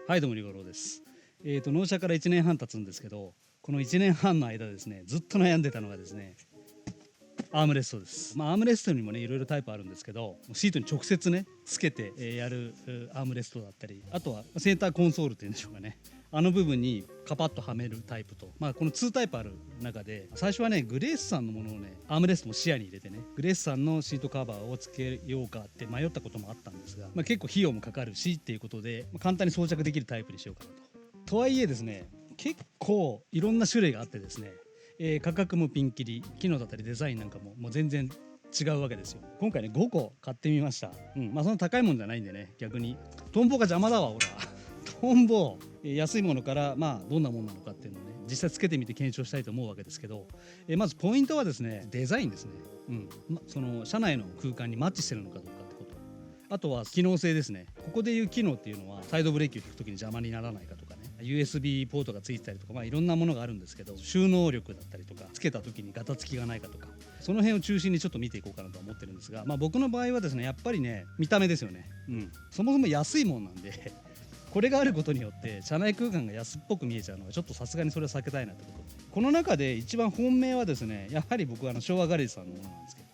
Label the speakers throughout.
Speaker 1: はいどうもリゴロウです。納車から1年半経つんですけど、この1年半の間ですね、ずっと悩んでたのがですね、アームレストです。アームレストにもねいろいろタイプあるんですけど、シートに直接ねつけてやるアームレストだったり、あとはセンターコンソールっていうんでしょうかね、あの部分にカパッとはめるタイプと、この2タイプある中で、最初はねグレースさんのものをねアームレストも視野に入れてね、グレースさんのシートカバーをつけようかって迷ったこともあったんですが、結構費用もかかるしっていうことで、簡単に装着できるタイプにしようかなと。とはいえですね、結構いろんな種類があってですね、価格もピンキリ、機能だったりデザインなんかもう全然違うわけですよ。今回ね5個買ってみました。そんな高いもんじゃないんでね、逆にトンボが邪魔だわほらトンボ、安いものからどんなもんなのかっていうのをね実際つけてみて検証したいと思うわけですけど、まずポイントはですねデザインですね。その車内の空間にマッチしてるのかどうかってこと、あとは機能性ですね。ここでいう機能っていうのはサイドブレーキを引くときに邪魔にならないかとかね、 USB ポートがついてたりとか、いろんなものがあるんですけど、収納力だったりとか、つけた時にガタつきがないかとか、その辺を中心にちょっと見ていこうかなと思ってるんですが、僕の場合はですねやっぱりね見た目ですよね。そもそも安いもんなんでこれがあることによって車内空間が安っぽく見えちゃうのはちょっとさすがにそれは避けたいなってことで、この中で一番本命はですね、やはり僕は昭和ガレージさんのものなんですけど、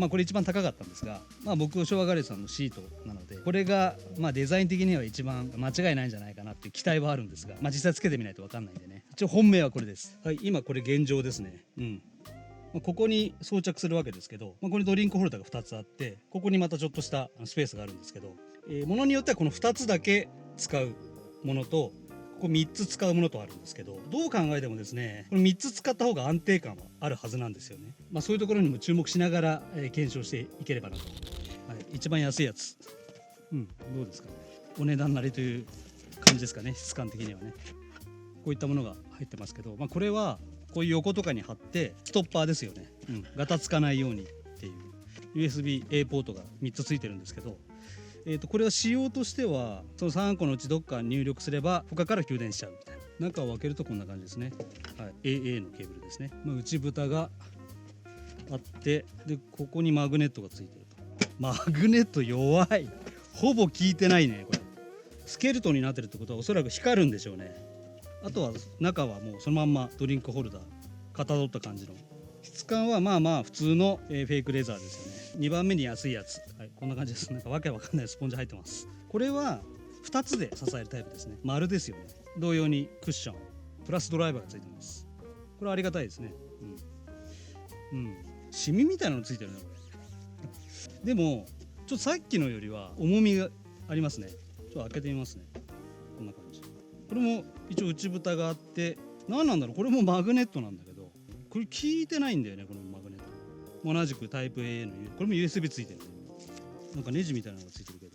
Speaker 1: これ一番高かったんですが、僕昭和ガレージさんのシートなので、これがデザイン的には一番間違いないんじゃないかなっていう期待はあるんですが、実際つけてみないと分かんないんでね、一応本命はこれです。はい、今これ現状ですね。ここに装着するわけですけど、ここにドリンクホルダーが2つあって、ここにまたちょっとしたスペースがあるんですけど、ものによってはこの2つだけ使うものと、ここ3つ使うものとあるんですけど、どう考えてもですねこの3つ使った方が安定感はあるはずなんですよね。そういうところにも注目しながら、検証していければなと。一番安いやつ、どうですかね、お値段なりという感じですかね、質感的にはね。こういったものが入ってますけど、これはこういう横とかに貼ってストッパーですよね。ガタつかないようにっていう USB-A ポートが3つついてるんですけど、これは仕様としてはその3個のうちどっか入力すれば他から給電しちゃうみたいな。中を開けるとこんな感じですね。AA のケーブルですね。内蓋があって、でここにマグネットがついてると。マグネット弱い、ほぼ効いてないねこれ。スケルトンになってるってことはおそらく光るんでしょうね。あとは中はもうそのまんまドリンクホルダーかたどった感じの質感は普通のフェイクレザーですよね。2番目に安いやつ、こんな感じです。なんかわけわかんないスポンジ入ってます。これは2つで支えるタイプですね。丸ですよね。同様にクッションプラスドライバーがついてます。これはありがたいですね。シミみたいなのついてるねこれ。でもちょっとさっきのよりは重みがありますね。ちょっと開けてみますね。こんな感じ。これも一応内蓋があって、何なんだろう、これもマグネットなんだけど、これ効いてないんだよねこのマグネット。同じくタイプ A のこれも USB ついてるね。なんかネジみたいなのがついてるけど、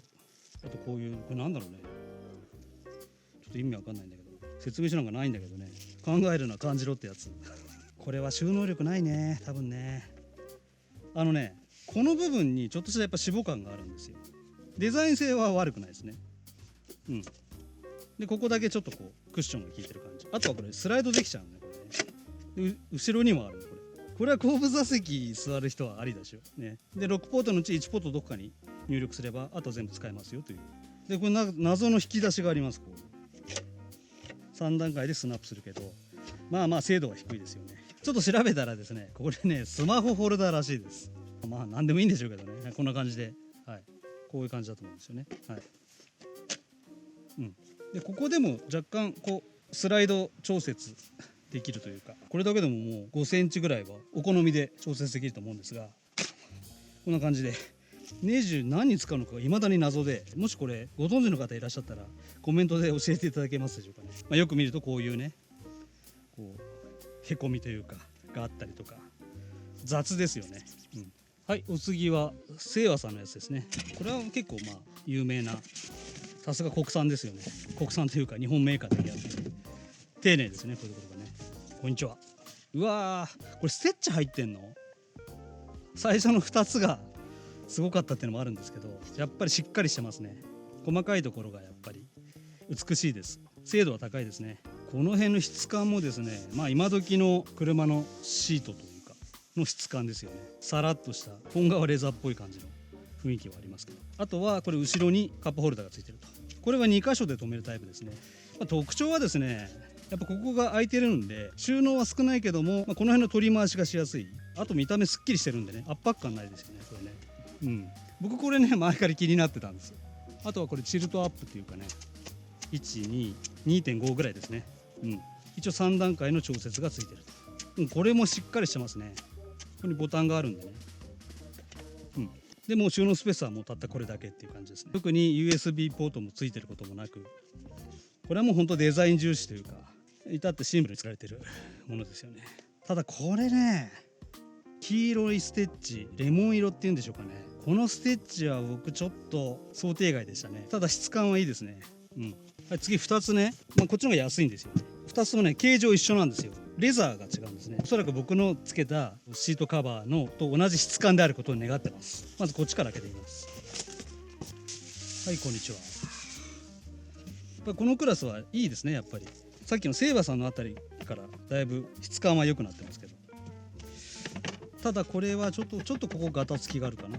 Speaker 1: あとこういうこれなんだろうね、ちょっと意味わかんないんだけど、説明書なんかないんだけどね、考えるな感じろってやつこれは収納力ないね多分ね。この部分にちょっとしたやっぱ脂肪感があるんですよ。デザイン性は悪くないですね。でここだけちょっとこうクッションが効いてる感じ。あとはこれスライドできちゃうねこれね。で後ろにもあるねこれは後部座席座る人はありだしょね。で6ポートのうち1ポートどこかに入力すればあと全部使えますよという。でこれ謎の引き出しがあります。こう3段階でスナップするけど、精度が低いですよね。ちょっと調べたらですね、これねスマホホルダーらしいです。何でもいいんでしょうけどね、こんな感じで、こういう感じだと思うんですよね。でここでも若干こうスライド調節できるというか、これだけでももう5センチぐらいはお好みで調節できると思うんですが、こんな感じでネジ何に使うのかが未だに謎で、もしこれご存知の方いらっしゃったらコメントで教えていただけますでしょうかね。よく見るとこういうね、こうへこみというかがあったりとか、雑ですよね。お次は清和さんのやつですね。これは結構有名な、さすが国産ですよね。国産というか日本メーカーだけあって丁寧ですね、こういうところがね。こんにちは。うわー、これステッチ入ってんの？最初の2つがすごかったっていうのもあるんですけど、やっぱりしっかりしてますね。細かいところがやっぱり美しいです。精度は高いですね。この辺の質感もですね、今時の車のシートというかの質感ですよね。さらっとした本革レザーっぽい感じの雰囲気はありますけど、あとはこれ後ろにカップホルダーがついてると。これは2箇所で留めるタイプですね。特徴はですね、やっぱここが空いてるんで収納は少ないけども、この辺の取り回しがしやすい。あと見た目すっきりしてるんでね、圧迫感ないですよねこれね。僕これね前から気になってたんですよ。あとはこれチルトアップっていうかね、2.5ぐらいですね。一応3段階の調節がついてると。これもしっかりしてますね。ここにボタンがあるんでね。でもう収納スペースはもうたったこれだけっていう感じですね。特に USB ポートもついてることもなく、これはもう本当デザイン重視というか、至ってシンプルに使われてるものですよね。ただこれね、黄色いステッチ、レモン色っていうんでしょうかね。このステッチは僕ちょっと想定外でしたね。ただ質感はいいですね。はい、次2つね、こっちの方が安いんですよね。2つともね形状一緒なんですよ。レザーが違うんですね。おそらく僕のつけたシートカバーのと同じ質感であることを願ってます。まずこっちから開けてみます。はい、こんにちは。このクラスはいいですね。やっぱりさっきのセイバさんのあたりからだいぶ質感は良くなってますけど、ただこれはちょっとここガタつきがあるかな。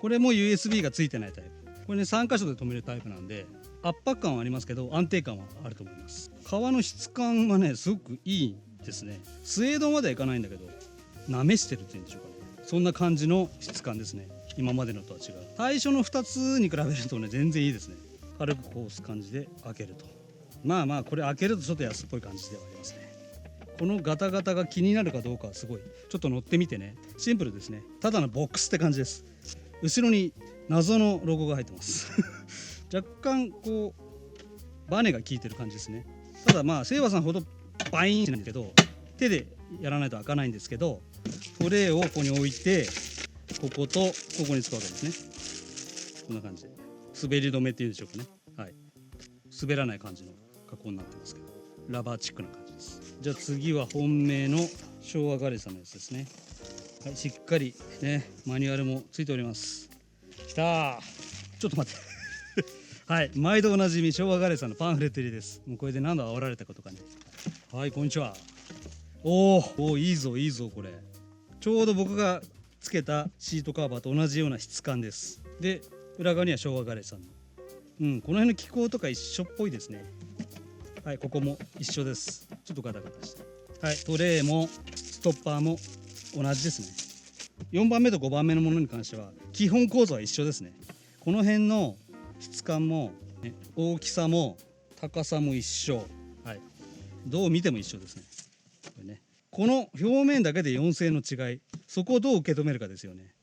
Speaker 1: これも USB がついてないタイプ。これね3箇所で留めるタイプなんで圧迫感はありますけど安定感はあると思います。革の質感はねすごくいいですね。スウェードまではいかないんだけどなめしてるっていうんでしょうかね。そんな感じの質感ですね。今までのとは違う。最初の2つに比べるとね全然いいですね。軽くこう感じで開けると、これ開けるとちょっと安っぽい感じではありますね。このガタガタが気になるかどうかはすごいちょっと乗ってみてね。シンプルですね。ただのボックスって感じです。後ろに謎のロゴが入ってます若干こうバネが効いてる感じですね。ただセイバさんほどバインしないんですけど、手でやらないと開かないんですけど、トレイをここに置いてこことここに使うわけですね。こんな感じで滑り止めっていうんでしょうかね。はい、滑らない感じの加工になってますけど、ラバーチックな感じです。じゃあ次は本命の昭和ガレさんのやつですね。はい、しっかりねマニュアルもついております。きたー、ちょっと待ってはい、毎度おなじみ昭和ガレさんのパンフレット入りです。もうこれで何度煽られたことかね。はい、こんにちは。おーいいぞいいぞ。これちょうど僕がつけたシートカバーと同じような質感です。で裏側には昭和ガレさんのこの辺の気候とか一緒っぽいですね。はい、ここも一緒です。ちょっとガタガタして、はい、トレイもストッパーも同じですね。4番目と5番目のものに関しては基本構造は一緒ですね。この辺の質感も、大きさも高さも一緒、はい、どう見ても一緒ですね。この表面だけで4000円の違い、そこをどう受け止めるかですよね。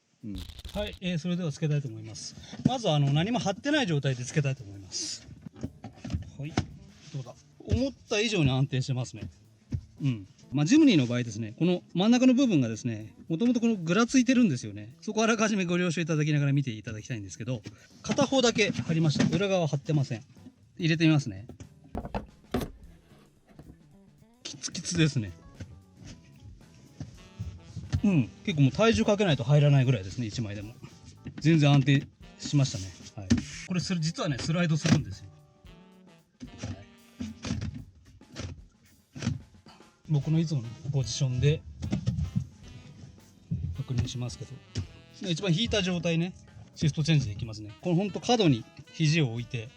Speaker 1: はい、それではつけたいと思います。まず何も貼ってない状態でつけたいと思います。はい、どうだ。思った以上に安定してますね。ジムニーの場合ですね、この真ん中の部分がですね、もともとこのぐらついてるんですよね。そこをあらかじめご了承いただきながら見ていただきたいんですけど、片方だけ貼りました。裏側は貼ってません。入れてみますね。キツキツですね。結構もう体重かけないと入らないぐらいですね。1枚でも全然安定しましたね。はい、これ実はねスライドするんですよ。はい、僕のいつものポジションで確認しますけど、一番引いた状態ね、シフトチェンジできますね。このほんと角に肘を置いて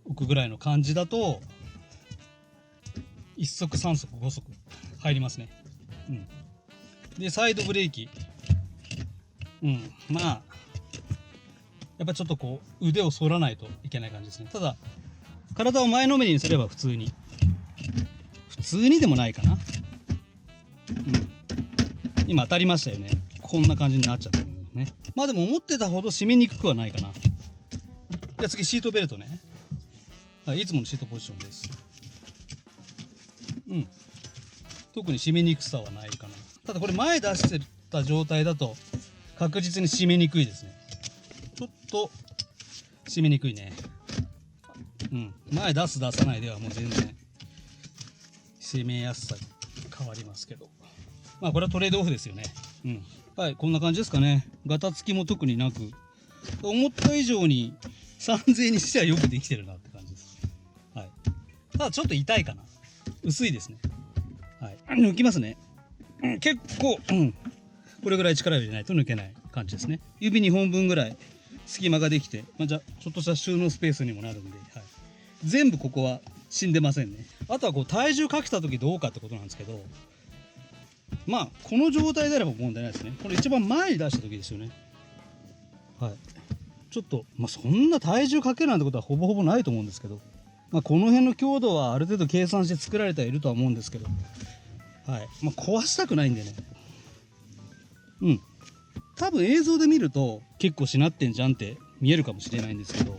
Speaker 1: 置くぐらいの感じだと1足3足5足入りますね。でサイドブレーキ、やっぱちょっとこう腕を反らないといけない感じですね。ただ体を前のめりにすれば普通にでもないかな。今当たりましたよね。こんな感じになっちゃってるね。でも思ってたほど締めにくくはないかな。じゃあ次シートベルトね。はい、いつものシートポジションです。特に締めにくさはないかな。ただこれ前出してた状態だと確実に締めにくいですね。ちょっと締めにくいね。前出す出さないではもう全然締めやすさ変わりますけど、これはトレードオフですよね。はい、こんな感じですかね。ガタつきも特になく、思った以上に3000円にしてはよくできてるなって感じです。はい、ただちょっと痛いかな。薄いですね。はい、抜きますね。結構、これぐらい力入れないと抜けない感じですね。指2本分ぐらい隙間ができて、じゃあちょっとした収納スペースにもなるんで、はい、全部ここは死んでませんね。あとはこう体重かけた時どうかってことなんですけど、この状態であれば問題ないですね。これ一番前に出した時ですよね。はい、ちょっと、そんな体重かけるなんてことはほぼほぼないと思うんですけど、この辺の強度はある程度計算して作られてはいるとは思うんですけど、はい、壊したくないんでね。多分映像で見ると結構しなってんじゃんって見えるかもしれないんですけど、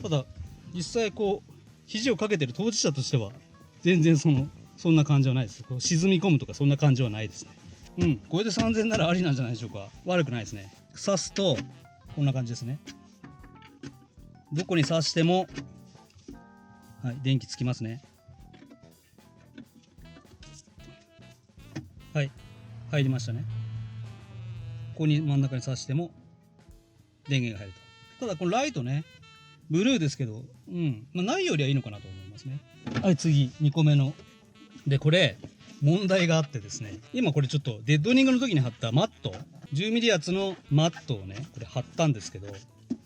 Speaker 1: ただ実際こう肘をかけてる当事者としては全然そんな感じはないです。こう沈み込むとかそんな感じはないですね。これで3000ならありなんじゃないでしょうか。悪くないですね。刺すとこんな感じですね。どこに刺しても、はい、電気つきますね。はい、入りましたね。ここに真ん中に刺しても電源が入ると。ただこのライトね、ブルーですけど、ないよりはいいのかなと思いますね。はい、次2個目ので、これ問題があってですね、今これちょっとデッドニングの時に貼ったマット、10ミリ厚のマットをね、これ貼ったんですけど、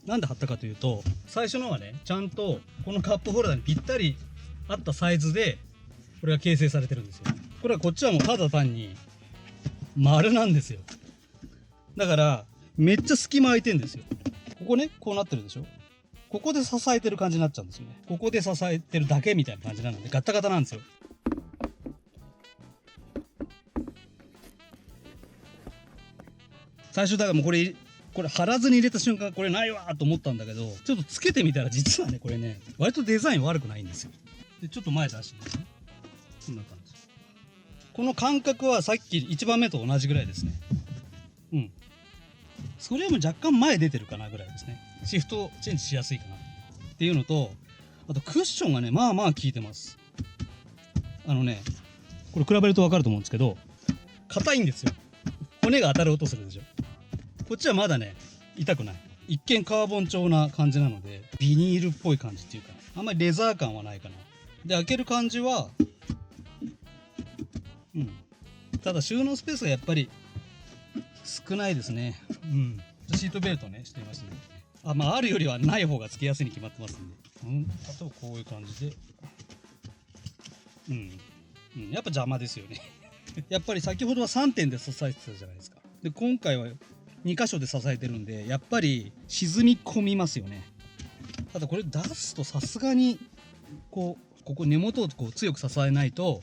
Speaker 1: なんで貼ったかというと、最初のはね、ちゃんとこのカップホルダーにぴったり合ったサイズでこれが形成されてるんですよ。これはこっちはもうただ単に丸なんですよ。だからめっちゃ隙間空いてんですよ。ここね、こうなってるでしょ。ここで支えてる感じになっちゃうんですよね。ここで支えてるだけみたいな感じなのでガタガタなんですよ。最初だからもうこれ貼らずに入れた瞬間これないわと思ったんだけど、ちょっとつけてみたら実はね、これね割とデザイン悪くないんですよ。でちょっと前出してみますね。こんな感じ。この感覚はさっき1番目と同じぐらいですね。それよりも若干前出てるかなぐらいですね。シフトチェンジしやすいかなっていうのと、あとクッションがね効いてます。これ比べると分かると思うんですけど、硬いんですよ。骨が当たる音するでしょ。こっちはまだね痛くない。一見カーボン調な感じなので、ビニールっぽい感じっていうか、あんまりレザー感はないかな。で開ける感じはただ収納スペースがやっぱり少ないですね。シートベルトねしていますね。あるよりはない方がつけやすいに決まってますんで、例えばこういう感じで、やっぱ邪魔ですよね。やっぱり先ほどは3点で支えてたじゃないですか。で今回は2箇所で支えてるんで、やっぱり沈み込みますよね。ただこれ出すとさすがにここ根元をこう強く支えないと、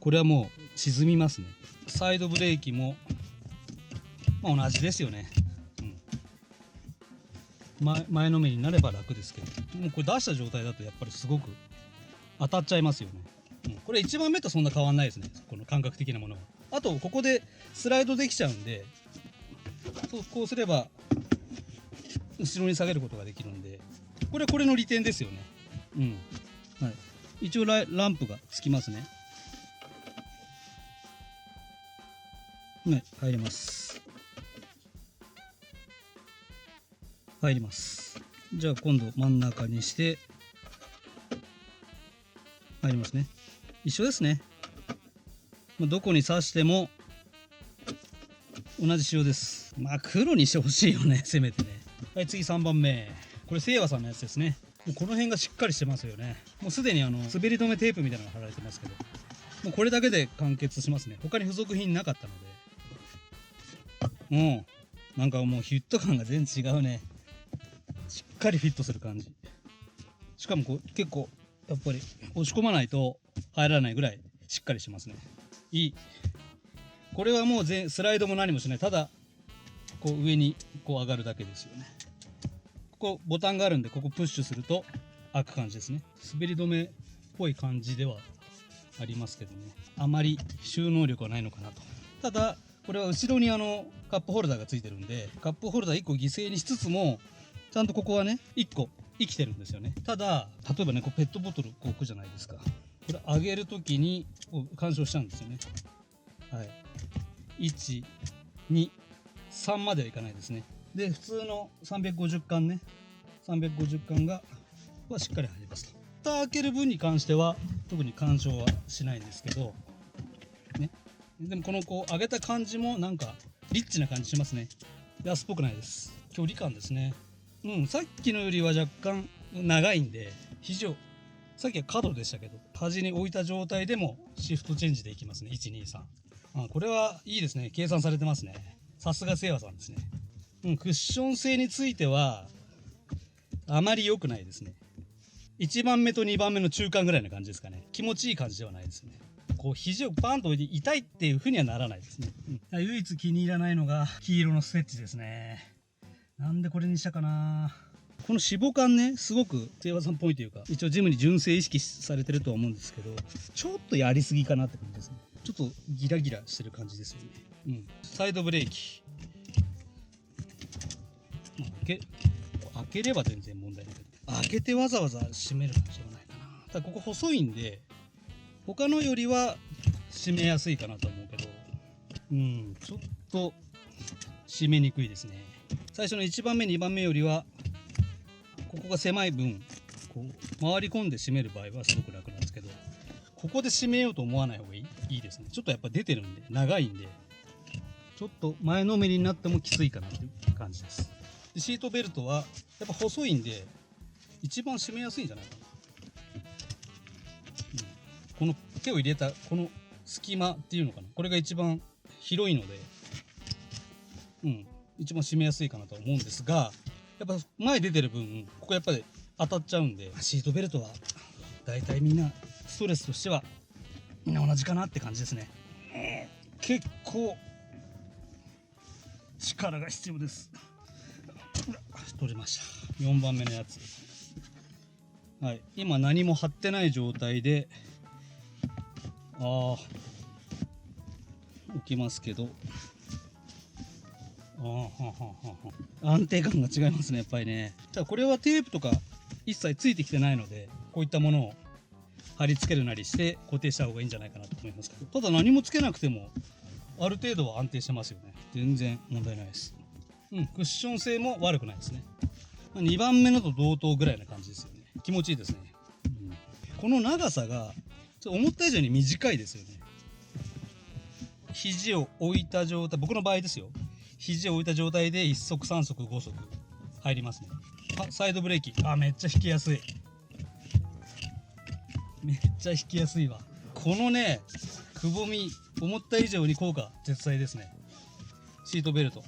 Speaker 1: これはもう沈みますね。サイドブレーキも同じですよね。前のめりになれば楽ですけど、もうこれ出した状態だとやっぱりすごく当たっちゃいますよね。これ1番目とそんな変わんないですね、この感覚的なものは。あとここでスライドできちゃうんで、こうすれば後ろに下げることができるんで、これの利点ですよね。はい、一応ランプがつきますね。入ります。入ります。じゃあ今度真ん中にして入りますね。一緒ですね。どこに刺しても同じ仕様です。黒にしてほしいよね、せめてね。はい、次3番目。これ清和さんのやつですね。もうこの辺がしっかりしてますよね。もうすでに滑り止めテープみたいなのが貼られてますけど、もうこれだけで完結しますね。他に付属品なかったので、なんかもうフィット感が全然違うね。しっかりフィットする感じ。しかも結構やっぱり押し込まないと入らないぐらいしっかりしますね。いい。これはもうスライドも何もしない。ただ上に上がるだけですよね。ここボタンがあるんで、ここプッシュすると開く感じですね。滑り止めっぽい感じではありますけどね、あまり収納力はないのかなと。ただこれは後ろにカップホルダーがついてるんで、カップホルダー1個犠牲にしつつもちゃんとここはね1個生きてるんですよね。ただ例えばね、ペットボトル置くじゃないですか。これ上げるときに干渉しちゃうんですよね。はい、1、2、3まではいかないですね。で普通の350缶ね、350缶がしっかり入りますと。蓋開ける分に関しては特に干渉はしないんですけどね。でもこの上げた感じもなんかリッチな感じしますね。安っぽくないです。距離感ですね。さっきのよりは若干長いんで、肘をさっきは角でしたけど端に置いた状態でもシフトチェンジできますね。123、これはいいですね。計算されてますね。さすがせいやさんですね。クッション性についてはあまり良くないですね。1番目と2番目の中間ぐらいな感じですかね。気持ちいい感じではないですね。こう肘をバンと置いて痛いっていう風にはならないですね。唯一気に入らないのが黄色のステッチですね。なんでこれにしたかな。この脂肪感ね、すごくせいやさんっぽいというか、一応ジムに純正意識されてるとは思うんですけど、ちょっとやりすぎかなって感じですね。ちょっとギラギラしてる感じですよね。サイドブレーキ、開ければ全然問題ないけど、開けてわざわざ閉めるのはしょうがないかな。ただここ細いんで他のよりは閉めやすいかなと思うけど、ちょっと閉めにくいですね。最初の1番目2番目よりはここが狭い分こう回り込んで閉める場合はすごく楽なんですけど、ここで閉めようと思わない方がいいですね。ちょっとやっぱ出てるんで長いんで、ちょっと前のめりになってもきついかなという感じです。でシートベルトはやっぱ細いんで一番締めやすいんじゃないかな。この手を入れたこの隙間っていうのかな、これが一番広いので、一番締めやすいかなと思うんですが、やっぱ前出てる分ここやっぱり当たっちゃうんで、シートベルトはだいたいみんなストレスとしてはみんな同じかなって感じですね。結構力が必要です。取れました。4番目のやつ。はい、今何も貼ってない状態で置きますけど、安定感が違いますね、やっぱりね。ただこれはテープとか一切ついてきてないので、こういったものを貼り付けるなりして固定した方がいいんじゃないかなと思いますけど、ただ何もつけなくてもある程度は安定してますよね。全然問題ないです。クッション性も悪くないですね。2番目のと同等ぐらいな感じですよね。気持ちいいですね。この長さがちょっと思った以上に短いですよね。肘を置いた状態、僕の場合ですよ、肘を置いた状態で1足3足5足入りますね。サイドブレーキ、めっちゃ引きやすい。めっちゃ引きやすいわ。このねくぼみ思った以上に効果絶大ですね。シートベルト、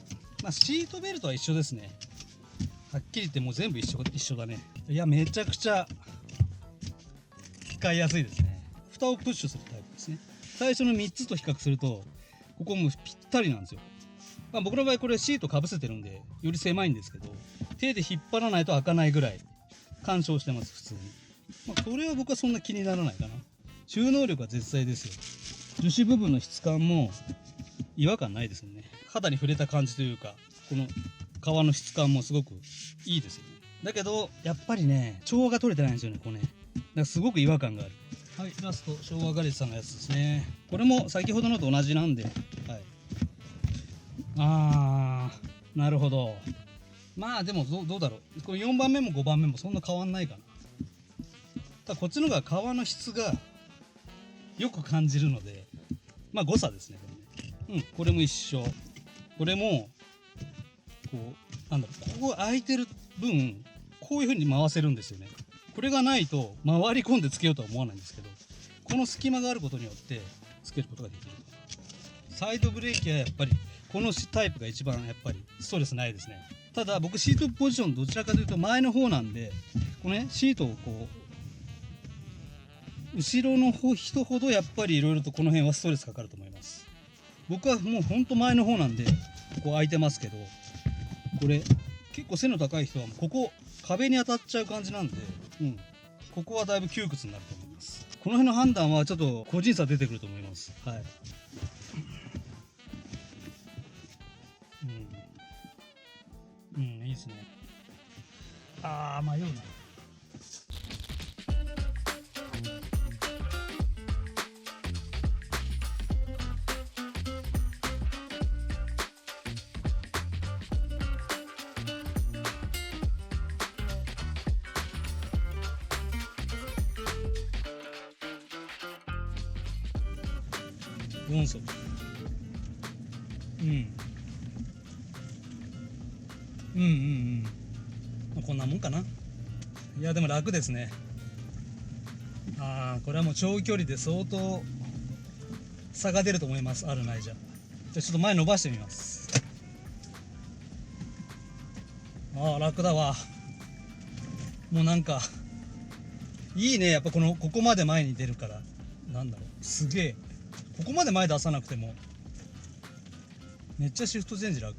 Speaker 1: シートベルトは一緒ですね。はっきり言ってもう全部一緒だね。いやめちゃくちゃ使いやすいですね。蓋をプッシュするタイプですね。最初の3つと比較するとここもぴったりなんですよ。僕の場合これシートかぶせてるんでより狭いんですけど、手で引っ張らないと開かないぐらい干渉してます普通に。それは僕はそんな気にならないかな。収納力は絶大ですよ。樹脂部分の質感も違和感ないですよね。肌に触れた感じというか、この皮の質感もすごくいいですよね。だけどやっぱりね調和が取れてないんですよね、これね。だからすごく違和感がある。はい、ラスト昭和ガレッジさんのやつですね。これも先ほどのと同じなんで、なるほど。でもどうだろう。これ4番目も5番目もそんな変わんないかな。ただこっちの方が皮の質がよく感じるので、誤差ですね。これも一緒。これもここ空いてる分こういう風に回せるんですよね。これがないと回り込んでつけようとは思わないんですけど、この隙間があることによってつけることができる。サイドブレーキはやっぱりこのタイプが一番やっぱりストレスないですね。ただ僕シートポジションどちらかというと前の方なんで、このねシートをこう後ろの人ほどやっぱりいろいろとこの辺はストレスかかると思います。僕はもうほんと前の方なんでここ空いてますけど、これ結構背の高い人はここ壁に当たっちゃう感じなんで、ここはだいぶ窮屈になると思います。この辺の判断はちょっと個人差出てくると思います。いいですね。迷うな。4足。うんうんうん、まあ、こんなもんかな。いやでも楽ですね。これはもう長距離で相当差が出ると思います。あるないじゃ。じゃあちょっと前伸ばしてみます。楽だわ。もうなんかいいね。やっぱここまで前に出るから、なんだろう、すげえ。ここまで前出さなくてもめっちゃシフトチェンジ楽。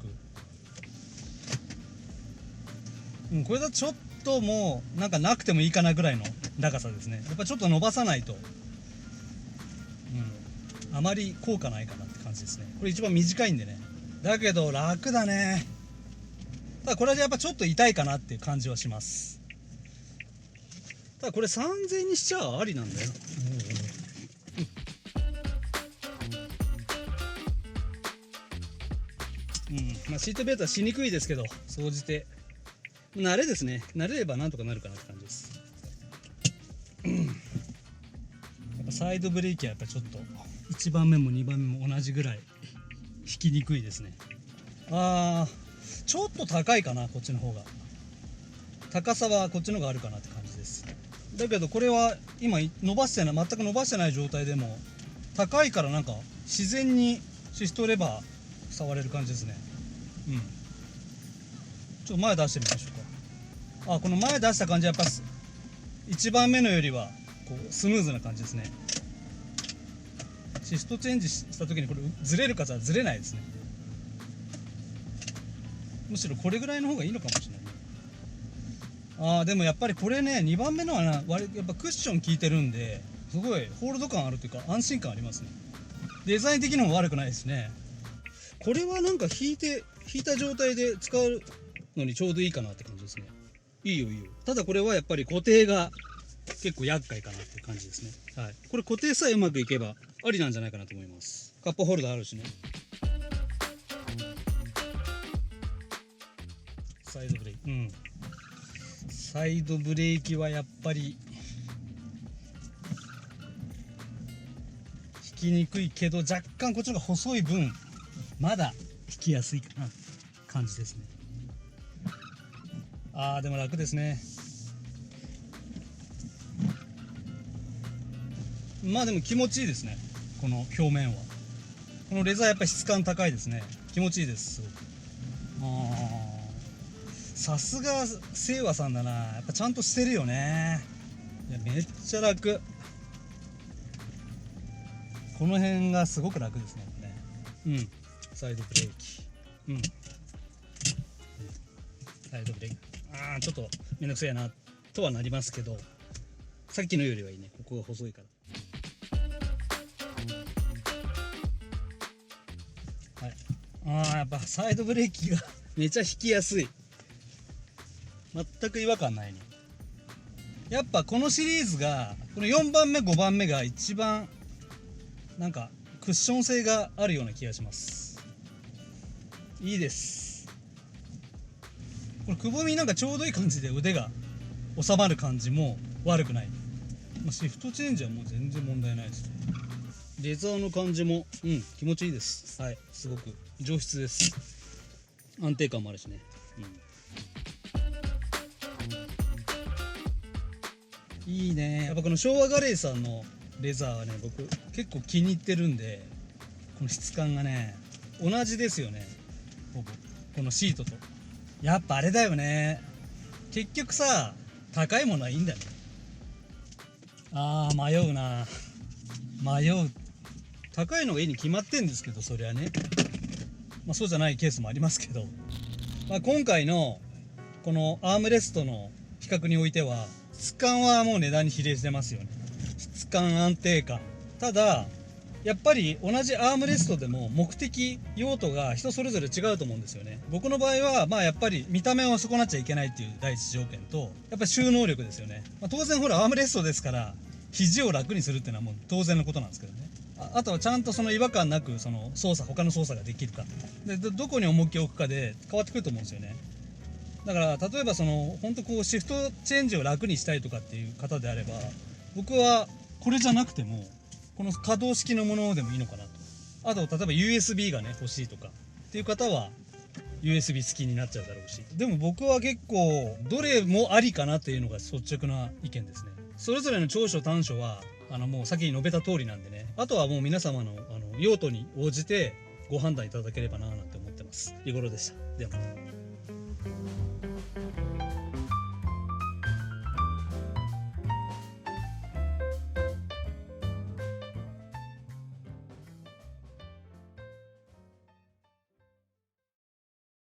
Speaker 1: これだとちょっともうなんかなくてもいいかなぐらいの長さですね。やっぱちょっと伸ばさないと、あまり効果ないかなって感じですね。これ一番短いんでね。だけど楽だね。ただこれでやっぱちょっと痛いかなっていう感じはします。ただこれ3000円にしちゃありなんだよな。まあ、シートベルトはしにくいですけど、総じて慣れですね。慣れればなんとかなるかなって感じです。やっぱサイドブレーキはやっぱちょっと1番目も2番目も同じぐらい引きにくいですね。ちょっと高いかな、こっちの方が。高さはこっちの方があるかなって感じです。だけどこれは今伸ばしてない、全く伸ばしてない状態でも高いからなんか自然にシフトレバー触れる感じですね。ちょっと前出してみましょうか。この前出した感じはやっぱ1番目のよりはこうスムーズな感じですね。シフトチェンジした時にこれずれるかじゃずれないですね。むしろこれぐらいの方がいいのかもしれない。でもやっぱりこれね、2番目のはやっぱクッション効いてるんですごいホールド感あるというか安心感ありますね。デザイン的にも悪くないですね。これはなんか引いた状態で使うのにちょうどいいかなって感じですね。いいよいいよ。ただこれはやっぱり固定が結構厄介かなっていう感じですね。はい。これ固定さえうまくいけばありなんじゃないかなと思います。カップホルダーあるしね。サイドブレーキ。サイドブレーキはやっぱり引きにくいけど、若干こっちの方が細い分まだ引きやすいかなって感じですね。でも楽ですね。まあでも気持ちいいですね。この表面は、このレザーやっぱり質感高いですね。気持ちいいです。すごく。さすが清和さんだな。やっぱちゃんとしてるよね。いやめっちゃ楽。この辺がすごく楽ですね。サイドブレーキ。サイドブレーキ。ちょっとめんどくせえなとはなりますけど、さっきのよりはいいね。ここが細いから。やっぱサイドブレーキがめちゃ引きやすい。全く違和感ないね。やっぱこのシリーズがこの4番目5番目が一番なんかクッション性があるような気がします。いいです。これくぼみなんかちょうどいい感じで腕が収まる感じも悪くない。シフトチェンジはもう全然問題ないです。レザーの感じも気持ちいいです。はい、すごく上質です。安定感もあるしね。いいね。やっぱこの昭和ガレーさんのレザーはね、僕結構気に入ってるんで、この質感がね同じですよね、ほぼこのシートと。やっぱあれだよね、結局さ高いものはいいんだよね。迷うな。高いのがいいに決まってんですけど、そりゃね、そうじゃないケースもありますけど、今回のこのアームレストの比較においては質感はもう値段に比例してますよね。質感、安定感。ただやっぱり同じアームレストでも目的用途が人それぞれ違うと思うんですよね。僕の場合はやっぱり見た目を損なっちゃいけないっていう第一条件と、やっぱり収納力ですよね。当然ほらアームレストですから肘を楽にするっていうのはもう当然のことなんですけどね。あとはちゃんとその違和感なくその他の操作ができるかで、どこに重きを置くかで変わってくると思うんですよね。だから例えば本当こうシフトチェンジを楽にしたいとかっていう方であれば、僕はこれじゃなくてもこの可動式のものでもいいのかなと。あと例えば USB がね欲しいとかっていう方は USB 付きになっちゃうだろうし、でも僕は結構どれもありかなっていうのが率直な意見ですね。それぞれの長所短所はもう先に述べた通りなんでね、あとはもう皆様の用途に応じてご判断いただければななんて思ってます。日頃でした。ではまた。